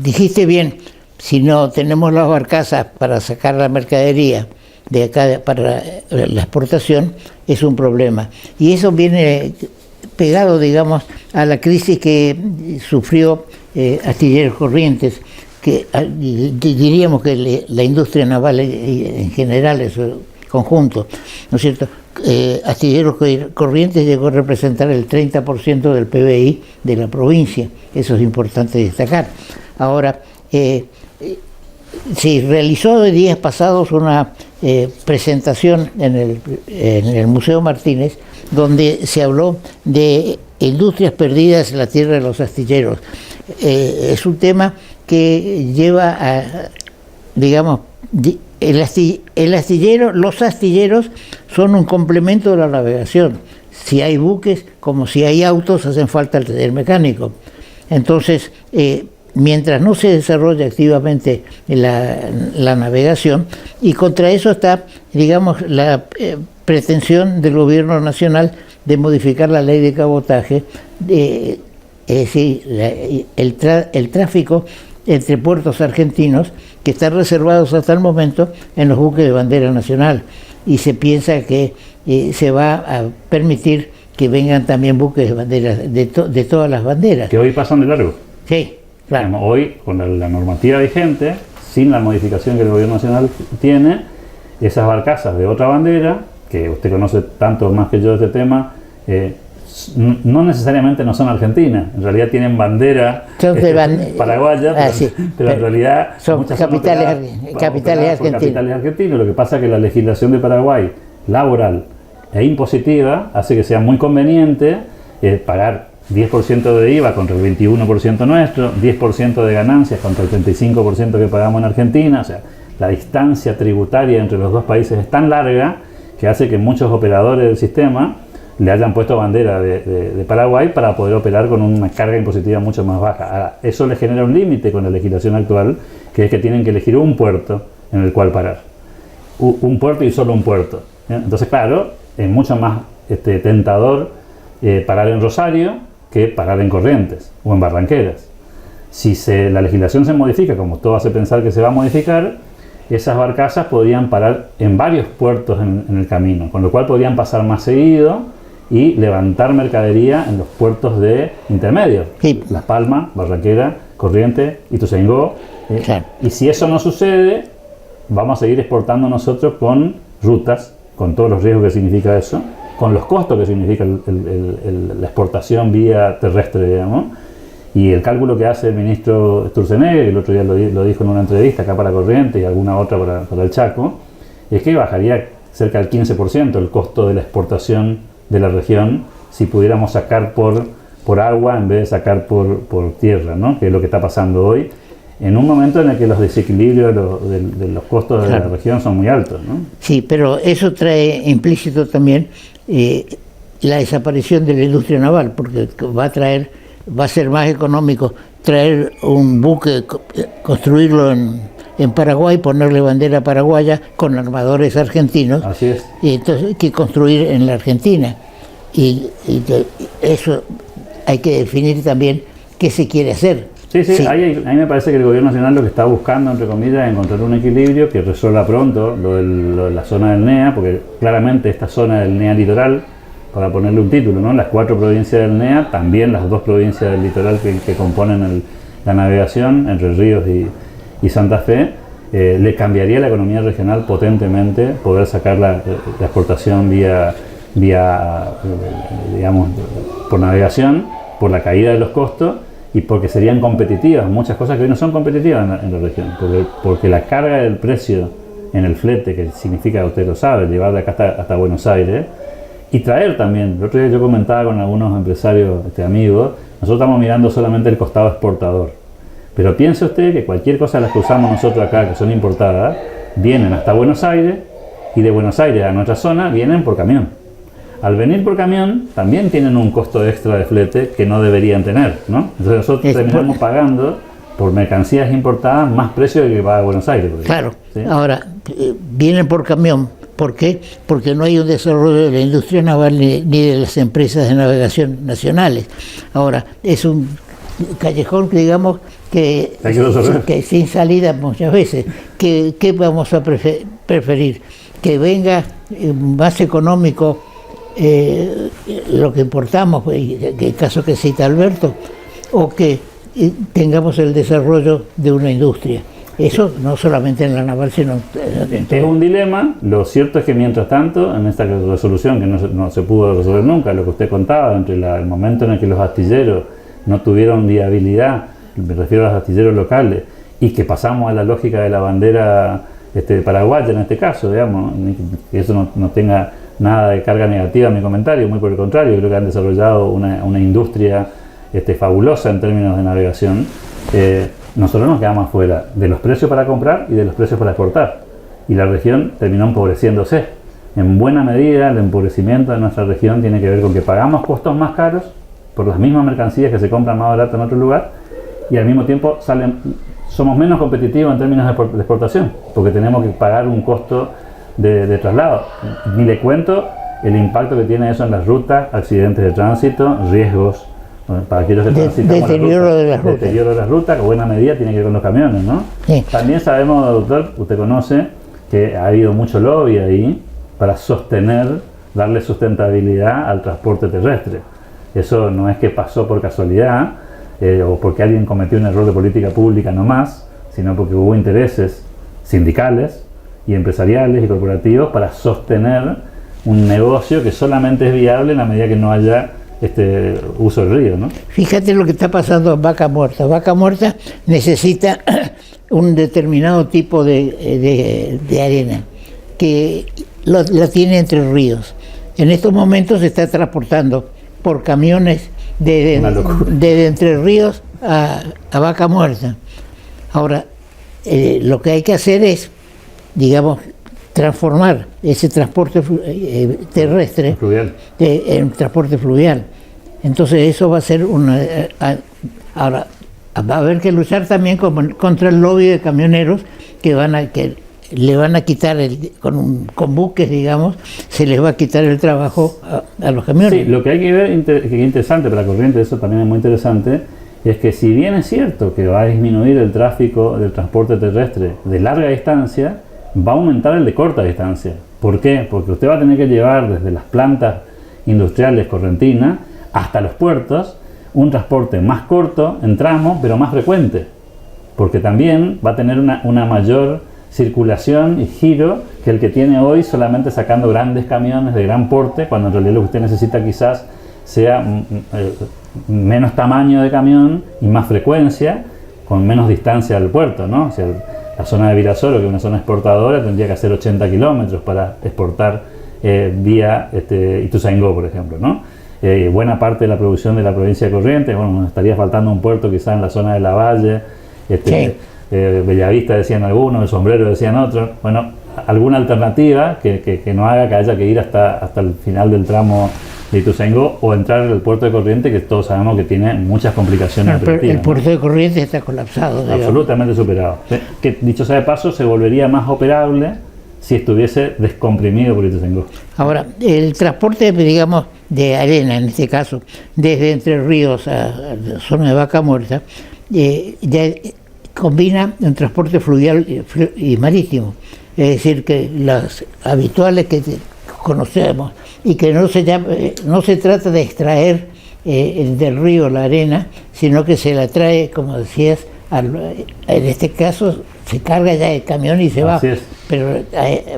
dijiste bien, si no tenemos las barcazas para sacar la mercadería de acá para la exportación, es un problema. Y eso viene pegado, digamos, a la crisis que sufrió Astilleros Corrientes, que diríamos que la industria naval en general es un conjunto, ¿no es cierto? Astilleros Corrientes llegó a representar el 30% del PBI de la provincia, eso es importante destacar. Ahora, se realizó de días pasados una presentación en el Museo Martínez, donde se habló de industrias perdidas en la tierra de los astilleros. Es un tema que lleva a, digamos, los astilleros son un complemento de la navegación. Si hay buques, como si hay autos, hacen falta el taller mecánico. Entonces, mientras no se desarrolla activamente la navegación, y contra eso está, digamos, la pretensión del gobierno nacional de modificar la ley de cabotaje, es decir, el tráfico entre puertos argentinos, que están reservados hasta el momento en los buques de bandera nacional, y se piensa que se va a permitir que vengan también buques de banderas de todas las banderas. Que hoy pasan de largo. Sí, claro. Hoy, con la normativa vigente, sin la modificación que el gobierno nacional tiene, esas barcazas de otra bandera, que usted conoce tanto más que yo de este tema, no necesariamente no son argentinas, en realidad tienen bandera paraguaya, pero en realidad son muchas capitales argentinos. Lo que pasa es que la legislación de Paraguay, laboral e impositiva, hace que sea muy conveniente pagar 10% de IVA contra el 21% nuestro, 10% de ganancias contra el 35% que pagamos en Argentina. O sea, la distancia tributaria entre los dos países es tan larga que hace que muchos operadores del sistema le hayan puesto bandera de Paraguay para poder operar con una carga impositiva mucho más baja. Ahora, eso les genera un límite con la legislación actual, que es que tienen que elegir un puerto en el cual parar. Un puerto y solo un puerto. Entonces, claro, es mucho más tentador parar en Rosario que parar en Corrientes o en Barranqueras. Si la legislación se modifica, como todo hace pensar que se va a modificar, esas barcazas podrían parar en varios puertos en el camino, con lo cual podrían pasar más seguido y levantar mercadería en los puertos de intermedios, sí. Las Palmas, Barranquera, Corrientes, Ituzaingó. Claro. Y si eso no sucede, vamos a seguir exportando nosotros con rutas, con todos los riesgos que significa eso, con los costos que significa la exportación vía terrestre, digamos. Y el cálculo que hace el ministro Sturzenegger, el otro día lo dijo en una entrevista acá para Corrientes y alguna otra para el Chaco, es que bajaría cerca del 15% el costo de la exportación de la región si pudiéramos sacar por agua en vez de sacar por tierra, ¿no? Que es lo que está pasando hoy, en un momento en el que los desequilibrios de los costos de la región son muy altos, ¿no? Sí, pero eso trae implícito también la desaparición de la industria naval, porque va a ser más económico traer un buque, construirlo en Paraguay, ponerle bandera paraguaya con armadores argentinos. Así es. Y entonces, que construir en la Argentina. Y eso hay que definir también qué se quiere hacer. Sí. A mí me parece que el gobierno nacional lo que está buscando, entre comillas, es encontrar un equilibrio que resuelva pronto lo de la zona del NEA, porque claramente esta zona del NEA litoral, para ponerle un título, ¿no? Las 4 provincias del NEA, también las 2 provincias del litoral que componen la navegación entre Ríos y Santa Fe, le cambiaría la economía regional potentemente poder sacar la exportación vía digamos, por navegación, por la caída de los costos y porque serían competitivas, muchas cosas que hoy no son competitivas en la región, porque la carga del precio en el flete, que significa, usted lo sabe, llevar de acá hasta Buenos Aires, y traer también. El otro día yo comentaba con algunos empresarios amigos, nosotros estamos mirando solamente el costado exportador, pero piense usted que cualquier cosa de las que usamos nosotros acá, que son importadas, vienen hasta Buenos Aires, y de Buenos Aires a nuestra zona vienen por camión. Al venir por camión también tienen un costo extra de flete que no deberían tener, ¿no? Entonces nosotros terminamos pagando por mercancías importadas más precio que paga Buenos Aires. Claro. ¿Sí? Ahora, vienen por camión. ¿Por qué? Porque no hay un desarrollo de la industria naval ni de las empresas de navegación nacionales. Ahora, es un callejón, digamos, que sin salida muchas veces. ¿Qué vamos a preferir? Que venga más económico lo que importamos, el caso que cita Alberto, o que tengamos el desarrollo de una industria. Eso no solamente en la naval, sino es un dilema. Lo cierto es que mientras tanto, en esta resolución que no se pudo resolver nunca, lo que usted contaba, entre el momento en el que los astilleros no tuvieron viabilidad, me refiero a los astilleros locales, y que pasamos a la lógica de la bandera paraguaya en este caso, digamos, que eso no tenga nada de carga negativa en mi comentario, muy por el contrario, creo que han desarrollado una industria fabulosa en términos de navegación. Nosotros nos quedamos afuera de los precios para comprar y de los precios para exportar, y la región terminó empobreciéndose. En buena medida el empobrecimiento de nuestra región tiene que ver con que pagamos costos más caros por las mismas mercancías que se compran más baratas en otro lugar, y al mismo tiempo somos menos competitivos en términos de exportación, porque tenemos que pagar un costo de traslado. Ni le cuento el impacto que tiene eso en las rutas, accidentes de tránsito, riesgos, para aquellos que transitan deterioro de las rutas. Deterioro de las rutas, que buena medida tiene que ver con los camiones, ¿no? Sí. También sabemos, doctor, usted conoce, que ha habido mucho lobby ahí para darle sustentabilidad al transporte terrestre. Eso no es que pasó por casualidad, o porque alguien cometió un error de política pública nomás, sino porque hubo intereses sindicales y empresariales y corporativos para sostener un negocio que solamente es viable en la medida que no haya uso del río, ¿no? Fíjate lo que está pasando en Vaca Muerta. Vaca Muerta necesita un determinado tipo de arena que la tiene Entre Ríos. En estos momentos se está transportando por camiones de Entre Ríos a Vaca Muerta. Ahora, lo que hay que hacer es, digamos, transformar ese transporte terrestre en transporte fluvial. Entonces eso va a ser ahora va a haber que luchar también contra el lobby de camioneros que le van a quitar con buques, digamos, se les va a quitar el trabajo a los camiones. Sí, lo que hay que ver, que es interesante para la corriente, eso también es muy interesante, es que si bien es cierto que va a disminuir el tráfico del transporte terrestre de larga distancia, va a aumentar el de corta distancia. ¿Por qué? Porque usted va a tener que llevar desde las plantas industriales correntinas hasta los puertos un transporte más corto en tramo, pero más frecuente, porque también va a tener una mayor circulación y giro que el que tiene hoy solamente sacando grandes camiones de gran porte, cuando en realidad lo que usted necesita quizás sea menos tamaño de camión y más frecuencia, con menos distancia al puerto, ¿no? O sea, la zona de Virasoro, que es una zona exportadora, tendría que hacer 80 kilómetros para exportar vía Ituzaingó, por ejemplo, ¿no? Buena parte de la producción de la provincia de Corrientes, bueno, nos estaría faltando un puerto quizás en la zona de La Valle, sí. Bellavista decían algunos, El Sombrero decían otros. Bueno, alguna alternativa que no haga que haya que ir hasta el final del tramo de Ituzaingó o entrar al puerto de Corrientes, que todos sabemos que tiene muchas complicaciones. El puerto de Corrientes está colapsado, digamos. Absolutamente superado. Que dicho sea de paso, se volvería más operable si estuviese descomprimido por Ituzaingó. Ahora, el transporte, digamos, de arena, en este caso, desde Entre Ríos a la zona de Vaca Muerta, ya combina un transporte fluvial y marítimo. Es decir, que las habituales que conocemos y que no se trata de extraer del río la arena, sino que se la trae, como decías, en este caso se carga ya el camión y se va, pero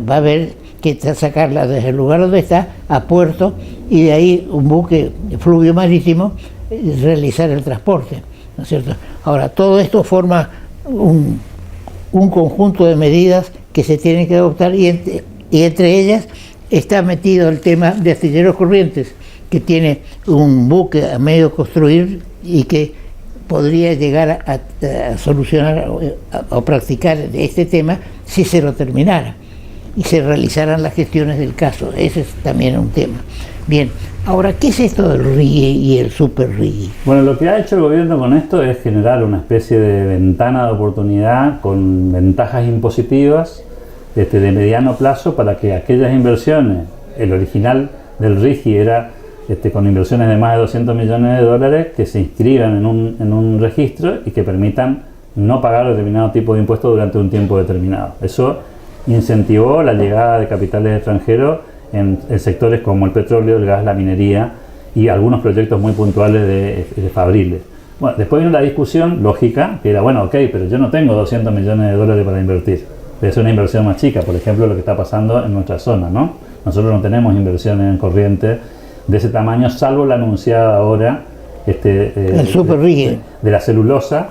va a haber que sacarla desde el lugar donde está a puerto y de ahí un buque fluvio marítimo realizar el transporte, ¿no es cierto? Ahora, todo esto forma un conjunto de medidas que se tienen que adoptar y entre ellas está metido el tema de Astilleros Corrientes, que tiene un buque a medio construir y que podría llegar a solucionar o practicar este tema si se lo terminara y se realizaran las gestiones del caso. Ese es también un tema. Bien, ahora, ¿qué es esto del RIGI y el super RIGI? Bueno, lo que ha hecho el gobierno con esto es generar una especie de ventana de oportunidad con ventajas impositivas de mediano plazo para que aquellas inversiones, el original del RIGI era con inversiones de más de 200 millones de dólares, que se inscriban en un registro y que permitan no pagar determinado tipo de impuestos durante un tiempo determinado. Eso incentivó la llegada de capitales extranjeros en sectores como el petróleo, el gas, la minería y algunos proyectos muy puntuales de fabriles. Bueno, después vino la discusión lógica, que era, bueno, ok, pero yo no tengo 200 millones de dólares para invertir. Debe ser una inversión más chica, por ejemplo, lo que está pasando en nuestra zona, ¿no? Nosotros no tenemos inversiones en corriente de ese tamaño, salvo la anunciada ahora el super RIGI de la celulosa,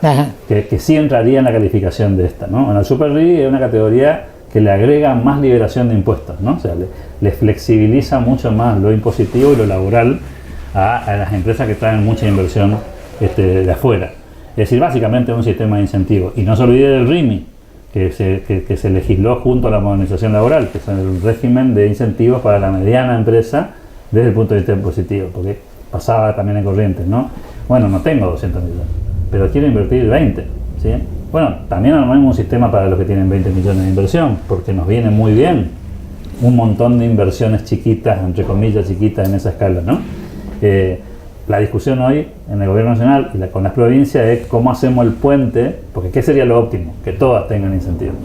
que sí entraría en la calificación de esta, ¿no? Bueno, el super RIGI es una categoría que le agrega más liberación de impuestos, ¿no? O sea, le flexibiliza mucho más lo impositivo y lo laboral a las empresas que traen mucha inversión de afuera. Es decir, básicamente es un sistema de incentivos. Y no se olvide del RIMI, que se legisló junto a la modernización laboral, que es el régimen de incentivos para la mediana empresa desde el punto de vista impositivo, porque pasaba también en Corrientes, ¿no? Bueno, no tengo 200 millones, pero quiero invertir 20, ¿sí? Bueno, también armamos un sistema para los que tienen 20 millones de inversión, porque nos viene muy bien un montón de inversiones chiquitas, entre comillas chiquitas en esa escala, ¿no? La discusión hoy en el gobierno nacional y con las provincias es cómo hacemos el puente, porque ¿qué sería lo óptimo? Que todas tengan incentivos,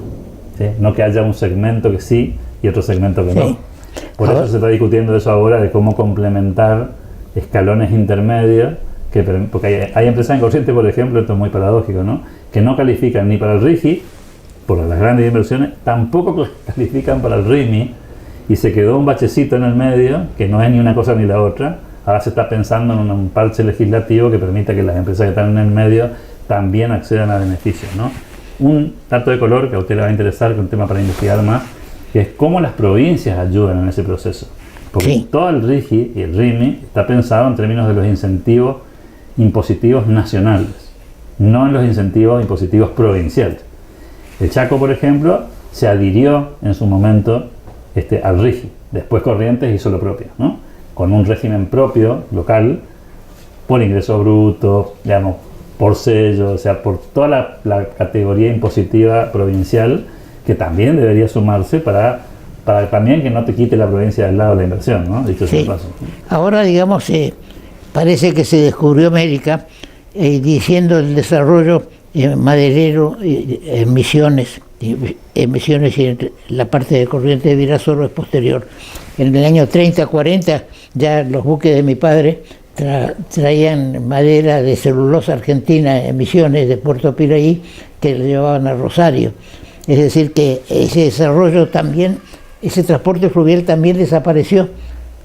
¿sí? No que haya un segmento que sí y otro segmento que no. Por eso se está discutiendo eso ahora, de cómo complementar escalones intermedios, porque hay empresas en Corrientes, por ejemplo, esto es muy paradójico, ¿no? Que no califican ni para el RIGI, por las grandes inversiones, tampoco califican para el RIMI, y se quedó un bachecito en el medio, que no es ni una cosa ni la otra. Ahora se está pensando en un parche legislativo que permita que las empresas que están en el medio también accedan a beneficios, ¿no? Un dato de color que a usted le va a interesar, que es un tema para investigar más, que es cómo las provincias ayudan en ese proceso. Porque todo el RIGI y el RIMI está pensado en términos de los incentivos impositivos nacionales, no en los incentivos impositivos provinciales. El Chaco, por ejemplo, se adhirió en su momento al RIGI. Después Corrientes hizo lo propio, ¿no? Con un régimen propio, local, por ingreso bruto, digamos, por sello, o sea, por toda la categoría impositiva provincial, que también debería sumarse para también que no te quite la provincia del lado de la inversión, ¿no? Dicho sea de paso. Ahora, digamos, parece que se descubrió América diciendo el desarrollo maderero en Misiones y en la parte de Corrientes de Virasoro es posterior. En el año 30-40 ya los buques de mi padre traían madera de celulosa argentina en Misiones de Puerto Piraí, que lo llevaban a Rosario. Es decir, que ese desarrollo también, ese transporte fluvial también desapareció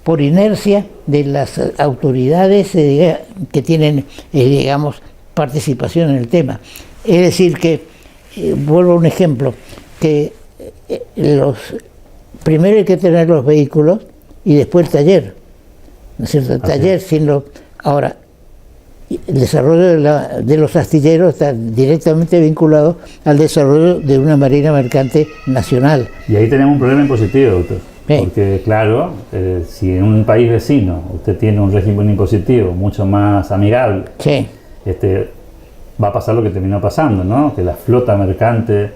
por inercia de las autoridades que tienen, digamos, participación en el tema. Es decir, que, vuelvo a un ejemplo, que primero hay que tener los vehículos y después el taller, ¿no es cierto? El taller, ahora, el desarrollo de los astilleros está directamente vinculado al desarrollo de una marina mercante nacional. Y ahí tenemos un problema impositivo, doctor. Porque, claro, si en un país vecino usted tiene un régimen impositivo mucho más amigable, va a pasar lo que terminó pasando, ¿no? Que la flota mercante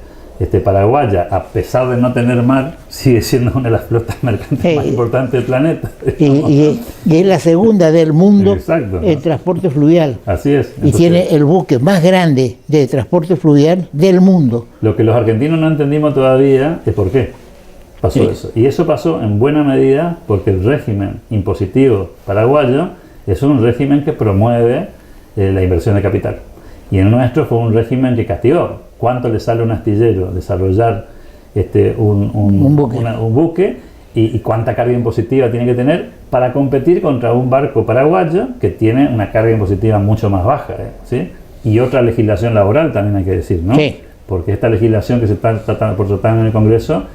paraguaya, a pesar de no tener mar, sigue siendo una de las flotas mercantes más importantes del planeta. Y es la segunda del mundo en transporte fluvial. Así es. Entonces, y tiene el buque más grande de transporte fluvial del mundo. Lo que los argentinos no entendimos todavía es por qué pasó eso. Y eso pasó en buena medida porque el régimen impositivo paraguayo es un régimen que promueve la inversión de capital. Y el nuestro fue un régimen que castigó. ¿Cuánto le sale a un astillero desarrollar un buque y cuánta carga impositiva tiene que tener para competir contra un barco paraguayo que tiene una carga impositiva mucho más baja, ¿sí? Y otra legislación laboral también hay que decir, ¿no? Sí. Porque esta legislación que se está tratando en el Congreso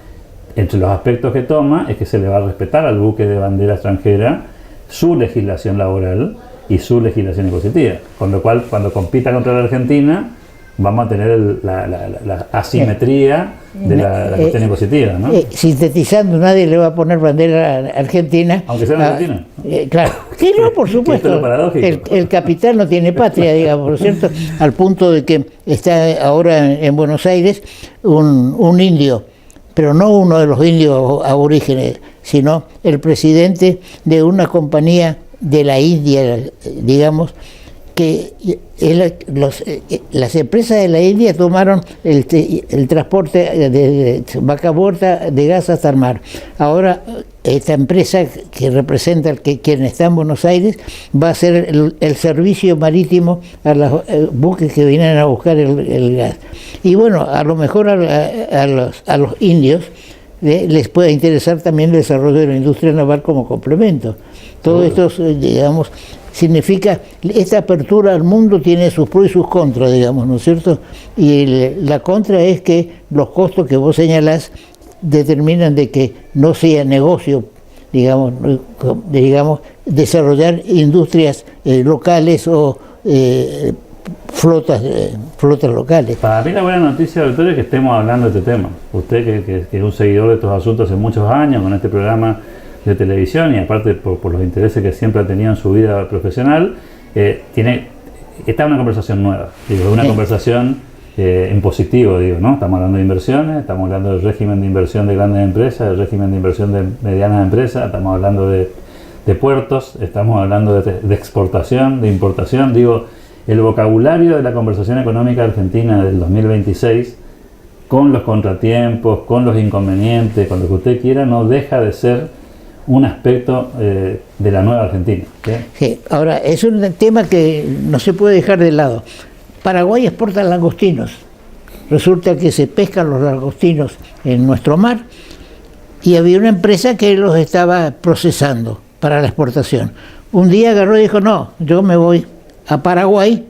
entre los aspectos que toma es que se le va a respetar al buque de bandera extranjera su legislación laboral y su legislación impositiva, con lo cual cuando compita contra la Argentina vamos a tener la asimetría de la cuestión impositiva, ¿no? Sintetizando, nadie le va a poner bandera argentina. Aunque sea argentina. Claro, que no, por supuesto. Esto es lo paradójico. El capital no tiene patria, digamos, ¿no es cierto? Al punto de que está ahora en Buenos Aires un indio, pero no uno de los indios aborígenes, sino el presidente de una compañía de la India, digamos, que las empresas de la India tomaron el transporte de vaca muerta de gas hasta el mar. Ahora esta empresa que representa quien está en Buenos Aires va a hacer el servicio marítimo a los buques que vienen a buscar el gas. Y bueno, a lo mejor a los indios les puede interesar también el desarrollo de la industria naval como complemento. Todo esto, digamos, significa, esta apertura al mundo tiene sus pros y sus contras, digamos, ¿no es cierto? Y la contra es que los costos que vos señalás determinan de que no sea negocio, digamos, desarrollar industrias locales o flotas locales. Para mí la buena noticia, doctor, es que estemos hablando de este tema. Usted que es un seguidor de estos asuntos hace muchos años con este programa de televisión y aparte por los intereses que siempre ha tenido en su vida profesional, está en una conversación nueva, digo, una conversación en positivo, digo, ¿no? Estamos hablando de inversiones, estamos hablando del régimen de inversión de grandes empresas, del régimen de inversión de medianas empresas, estamos hablando de puertos, estamos hablando de exportación, de importación, digo, el vocabulario de la conversación económica argentina del 2026, con los contratiempos, con los inconvenientes, con lo que usted quiera, no deja de ser un aspecto de la nueva Argentina. ¿Sí? Sí, ahora, es un tema que no se puede dejar de lado. Paraguay exporta langostinos. Resulta que se pescan los langostinos en nuestro mar y había una empresa que los estaba procesando para la exportación. Un día agarró y dijo, no, yo me voy a Paraguay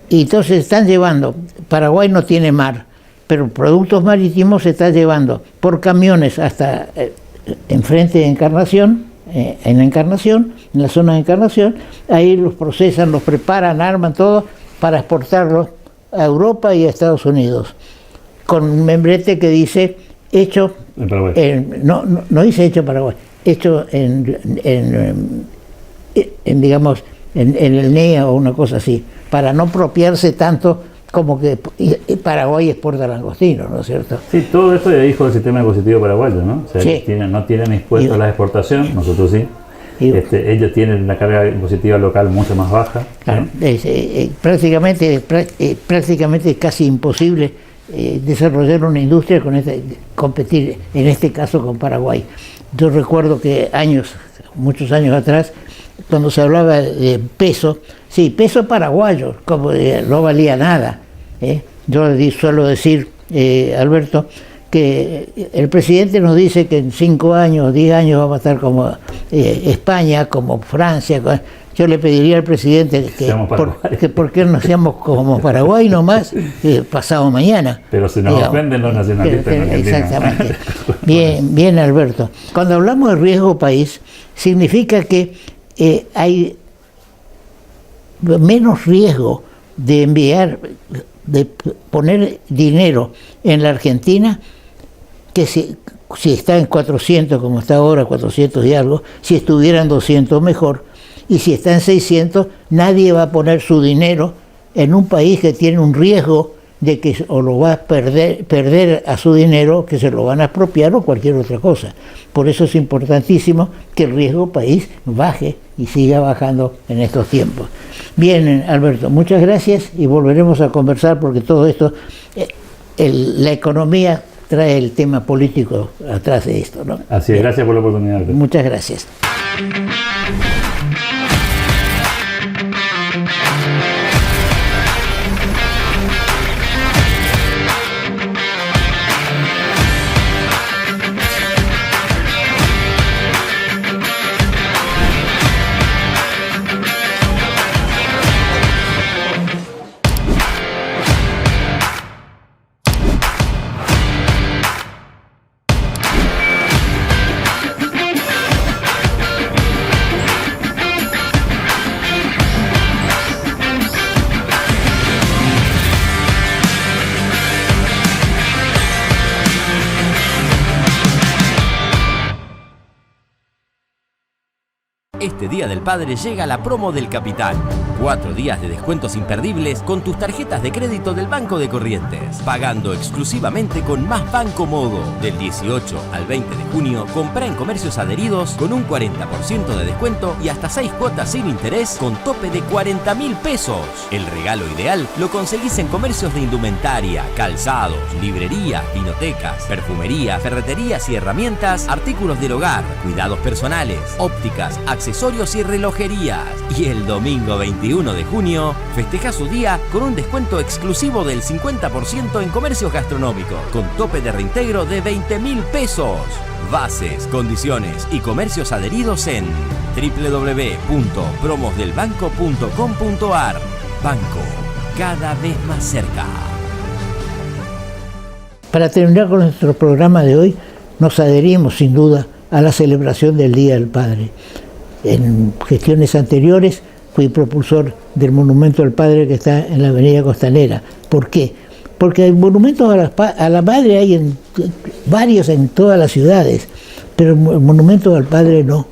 y entonces están llevando, Paraguay no tiene mar, pero productos marítimos se están llevando por camiones hasta enfrente de Encarnación, en la zona de Encarnación, ahí los procesan, los preparan, arman todo para exportarlos a Europa y a Estados Unidos, con un membrete que dice hecho en Paraguay. No dice hecho en Paraguay, hecho digamos, en el NEA o una cosa así, para no apropiarse tanto como que Paraguay exporta langostinos, ¿no es cierto? Sí, todo esto ya dijo el sistema impositivo paraguayo, ¿no? O sea, sí. no tienen impuestos a la exportación, nosotros sí. Ellos tienen una carga impositiva local mucho más baja. Claro, ¿no? Prácticamente casi imposible desarrollar una industria competir, en este caso con Paraguay. Yo recuerdo que muchos años atrás, cuando se hablaba de peso, sí, peso paraguayo, como no valía nada. Yo suelo decir, Alberto, que el presidente nos dice que en 5 años, 10 años vamos a estar como España, como Francia. Yo le pediría al presidente que por qué no seamos como Paraguay nomás pasado mañana. Pero si nos ofenden los nacionalistas en Argentina. Exactamente. Bien, Alberto. Cuando hablamos de riesgo país, significa que hay menos riesgo de poner dinero en la Argentina que si está en 400 como está ahora, 400 y algo, si estuviera en 200 mejor, y si está en 600 nadie va a poner su dinero en un país que tiene un riesgo de que o lo va a perder a su dinero, que se lo van a expropiar o cualquier otra cosa. Por eso es importantísimo que el riesgo país baje y siga bajando en estos tiempos. Bien, Alberto, muchas gracias y volveremos a conversar porque todo esto, la economía trae el tema político atrás de esto, ¿no? Así es, gracias por la oportunidad. Muchas gracias. Este Día del Padre llega la promo del Capitán. 4 días de descuentos imperdibles con tus tarjetas de crédito del Banco de Corrientes. Pagando exclusivamente con Más Banco Modo. Del 18 al 20 de junio, compra en comercios adheridos con un 40% de descuento y hasta 6 cuotas sin interés con tope de 40.000 pesos. El regalo ideal lo conseguís en comercios de indumentaria, calzados, librerías, vinotecas, perfumería, ferreterías y herramientas, artículos del hogar, cuidados personales, ópticas, accesorios y relojerías. Y el domingo 21 de junio, festeja su día con un descuento exclusivo del 50% en comercios gastronómicos, con tope de reintegro de 20.000 pesos. Bases, condiciones y comercios adheridos en www.promosdelbanco.com.ar. Banco, cada vez más cerca. Para terminar con nuestro programa de hoy, nos adherimos sin duda a la celebración del Día del Padre. En gestiones anteriores fui propulsor del Monumento al Padre que está en la Avenida Costanera. ¿Por qué? Porque hay monumentos a la madre, hay varios en todas las ciudades, pero el monumento al Padre no.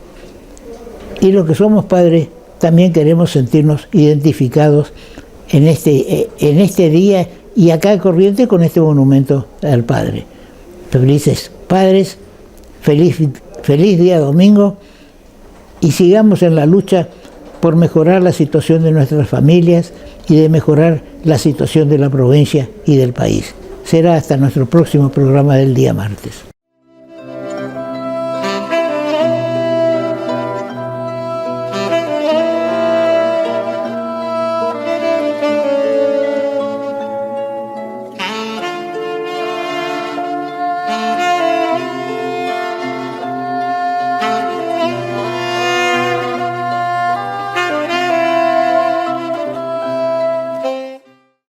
Y los que somos padres también queremos sentirnos identificados en este día y acá en Corrientes con este monumento al Padre. Felices padres, feliz día domingo, y sigamos en la lucha por mejorar la situación de nuestras familias y de mejorar la situación de la provincia y del país. Será hasta nuestro próximo programa del día martes.